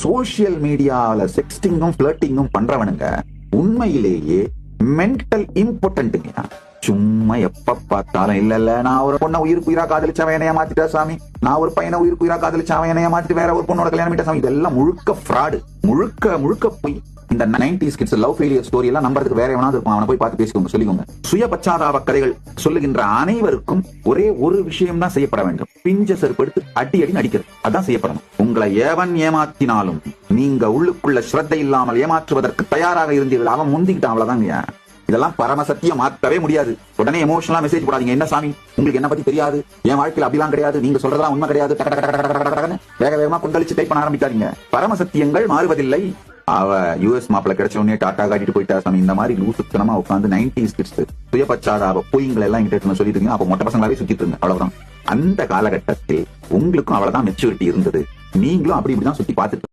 Social மீடியாவில செக்ஸ்டிங்கும் பிளர்ட்டிங்கும் பண்றவனுங்க உண்மையிலேயே mental இம்பார்ட்டன்ட்டுங்க. சும்மா எப்ப பார்த்தாலும் இல்ல நான் ஒரு பொண்ணை உயிருக்கு உயிரா காதலிச்சவன் என்னைய மாத்திட்டா சாமி, நான் ஒரு பையனை உயிருக்கு உயிரா காதலிச்சவன் என்னைய மாத்திட்டு வேற ஒரு பொண்ணோட கல்யாணம் பண்ணிட்டா சாமி. இதெல்லாம் முழுக்க ஃப்ராடு, முழுக்க போய். இந்த 90s kids love failure story எல்லாம் நம்பறதுக்கு வேற எவனாவது இருக்கும், அவனை போய் பார்த்து பேசிக்கோங்க, சொல்லிக்கோங்க. சுய பச்சாதாப கதைகள் சொல்லுகின்ற அனைவருக்கும் ஒரே ஒரு விஷயம் தான் செய்யப்பட வேண்டும், பிஞ்ச செருப்படுத்து அடி அடிக்கிறது. அதான் செய்யப்படணும். உங்களை எவன் ஏமாத்தினாலும் நீங்க உள்ளுக்குள்ள ஸ்ரத்தை இல்லாமல் ஏமாற்றுவதற்கு தயாராக இருந்தீர்கள், அவன் முந்திக்கிட்டான், அவ்வளவுதாங்க. இதெல்லாம் பரமசத்தியம் மாற்றவே முடியாது. உடனே எமோஷனலா மெசேஜ் போடாதீங்க. என்ன சாமி உங்களுக்கு என்ன பத்தி தெரியாது, என் வாழ்க்கையில் அப்படிலாம் கிடையாது, நீங்க சொல்றதெல்லாம் உண்மை கிடையாது, வேக வேகமா கொந்தளிச்சு டைப் பண்ண ஆரம்பிக்காதீங்க. பரமசத்தியங்கள் மாறுவதில்லை. அவ யூஎஸ் மாப்பிள்ள கிடைச்ச உடனே டாட்டா காட்டிட்டு போயிட்டா சாமி. இந்த மாதிரி லூசுத்தனமா உட்காந்து 90s கிட்ஸ் சுய பச்சாதாப பொய்ங்களை எல்லாம் எங்கிட்ட சொல்லிட்டு இருங்க. அப்ப மொட்டை பசங்களாவே சுத்திட்டு இருங்க, அவ்வளவுதான். அந்த காலகட்டத்தில் உங்களுக்கும் அவ்வளவுதான் மெச்சூரிட்டி இருந்தது, நீங்களும் அப்படி இப்படிதான் சுத்தி பார்த்துட்டு